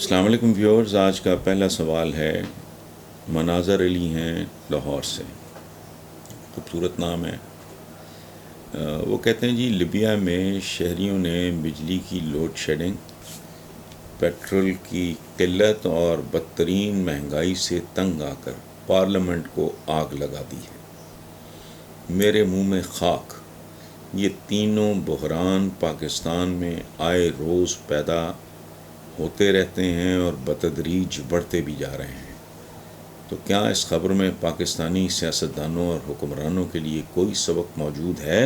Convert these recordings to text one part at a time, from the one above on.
السلام علیکم ویورز. آج کا پہلا سوال ہے. مناظر علی ہیں لاہور سے. خوبصورت نام ہے. وہ کہتے ہیں جی لیبیا میں شہریوں نے بجلی کی لوڈ شیڈنگ، پیٹرول کی قلت اور بدترین مہنگائی سے تنگ آ کر پارلیمنٹ کو آگ لگا دی ہے. میرے منہ میں خاک. یہ تینوں بحران پاکستان میں آئے روز پیدا ہوتے رہتے ہیں اور بتدریج بڑھتے بھی جا رہے ہیں. تو کیا اس خبر میں پاکستانی سیاستدانوں اور حکمرانوں کے لیے کوئی سبق موجود ہے؟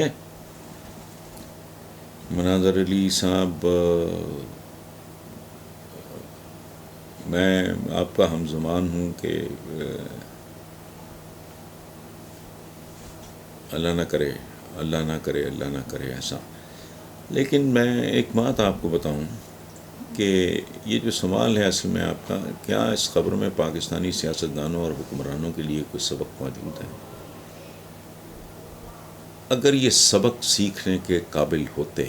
مناظر علی صاحب، میں آپ کا ہم زمان ہوں کہ اللہ نہ کرے ایسا. لیکن میں ایک بات آپ کو بتاؤں کہ یہ جو سوال ہے اصل میں آپ کا، کیا اس خبر میں پاکستانی سیاستدانوں اور حکمرانوں کے لیے کوئی سبق موجود ہے؟ اگر یہ سبق سیکھنے کے قابل ہوتے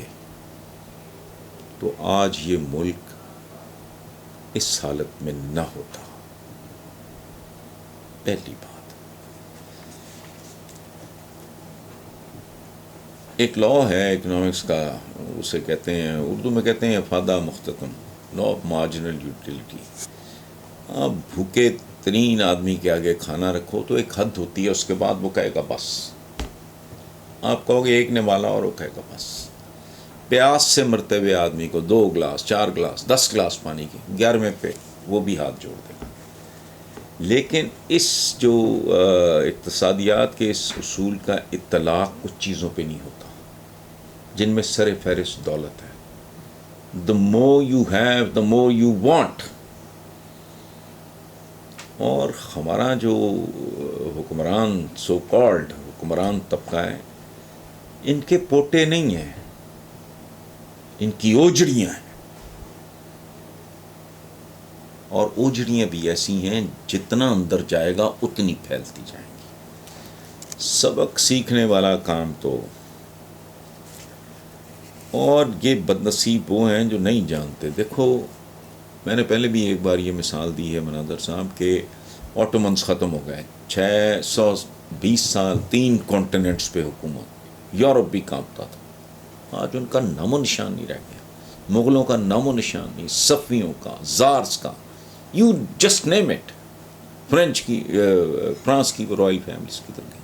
تو آج یہ ملک اس حالت میں نہ ہوتا. پہلی بات. ایک لا ہے اکنامکس کا، اسے کہتے ہیں اردو میں کہتے ہیں افادہ مختتم، لا آف مارجنل یوٹیلیٹی. آپ بھوکے ترین آدمی کے آگے کھانا رکھو تو ایک حد ہوتی ہے، اس کے بعد وہ کہے گا بس. آپ کہو گے ایک نے والا اور وہ کہے گا بس. پیاس سے مرتے ہوئے آدمی کو 2 گلاس 4 گلاس 10 گلاس پانی کے 11ویں پہ وہ بھی ہاتھ جوڑ دے گا. لیکن اس جو اقتصادیات کے اس اصول کا اطلاق کچھ چیزوں پہ نہیں ہوتا جن میں سر فہرست دولت ہے. the more you have the more you want. اور ہمارا جو حکمران سو کالڈ حکمران طبقہ ہے، ان کے پوٹے نہیں ہیں، ان کی اوجڑیاں ہیں. اور اوجڑیاں بھی ایسی ہیں جتنا اندر جائے گا اتنی پھیلتی جائیں گی. سبق سیکھنے والا کام تو، اور یہ بدنصیب وہ ہیں جو نہیں جانتے. دیکھو میں نے پہلے بھی ایک بار یہ مثال دی ہے مناظر صاحب کہ آٹومنس ختم ہو گئے، 620 سال 3 کانٹیننٹس پہ حکومت، یورپ بھی کانپتا تھا. آج ان کا نام و نشان نہیں رہ گیا. مغلوں کا نام و نشان نہیں، صفویوں کا، زارس کا، you just name it. France کی رائل فیملیز کدھر گئی؟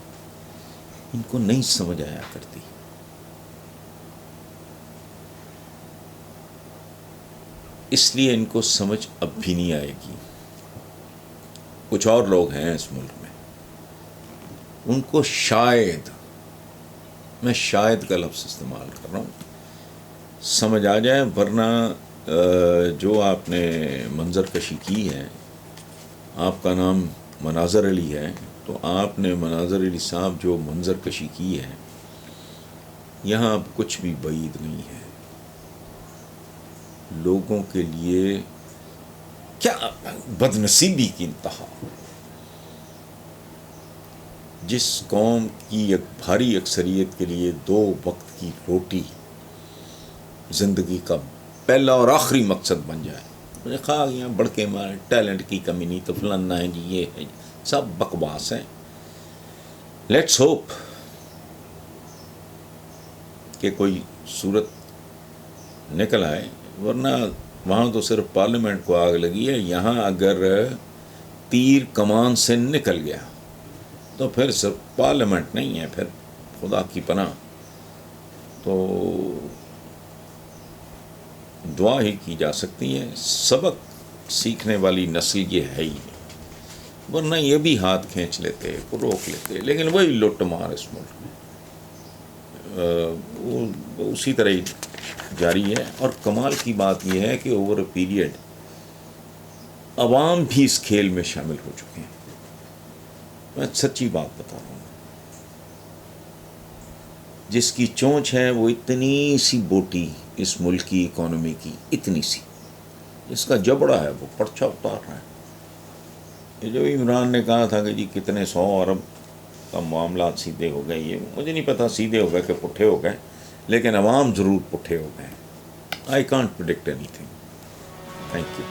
ان کو نہیں سمجھ آیا کرتی. اس لیے ان کو سمجھ اب بھی نہیں آئے گی. کچھ اور لوگ ہیں اس ملک میں، ان کو شاید، میں شاید کا لفظ استعمال کر رہا ہوں، سمجھ آ جائے. ورنہ جو آپ نے منظر کشی کی ہے، آپ کا نام مناظر علی ہے، تو آپ نے مناظر علی صاحب جو منظر کشی کی ہے، یہاں اب کچھ بھی بعید نہیں ہے. لوگوں کے لیے کیا بدنصیبی کی انتہا. جس قوم کی ایک بھاری اکثریت کے لیے 2 وقت کی روٹی زندگی کا پہلا اور آخری مقصد بن جائے. مجھے خواہ یہاں بڑکے مارے ٹیلنٹ کی کمی نہیں تو فلانا ہے جی، یہ ہے، سب بکواس ہیں. لیٹس ہوپ کہ کوئی صورت نکل آئے. ورنہ وہاں تو صرف پارلیمنٹ کو آگ لگی ہے. یہاں اگر تیر کمان سے نکل گیا تو پھر صرف پارلیمنٹ نہیں ہے، پھر خدا کی پناہ. تو دعا ہی کی جا سکتی ہے. سبق سیکھنے والی نسل یہ ہے ہی نہیں، ورنہ یہ بھی ہاتھ کھینچ لیتے، روک لیتے. لیکن وہی لٹ مار اس ملک میں وہ اسی طرح ہی جاری ہے. اور کمال کی بات یہ ہے کہ اوور اے پیریڈ عوام بھی اس کھیل میں شامل ہو چکے ہیں. میں سچی بات بتا رہا ہوں. جس کی چونچ ہے وہ اتنی سی بوٹی اس ملک کی اکانومی کی، اتنی سی، جس کا جبڑا ہے وہ پرچہ اتار رہا ہے. یہ جو عمران نے کہا تھا کہ جی کتنے 100 ارب کا معاملات سیدھے ہو گئے، یہ مجھے نہیں پتا سیدھے ہو گئے کہ پٹھے ہو گئے، لیکن عوام ضرور پٹھے ہو گئے. I can't predict any thing. Thank you.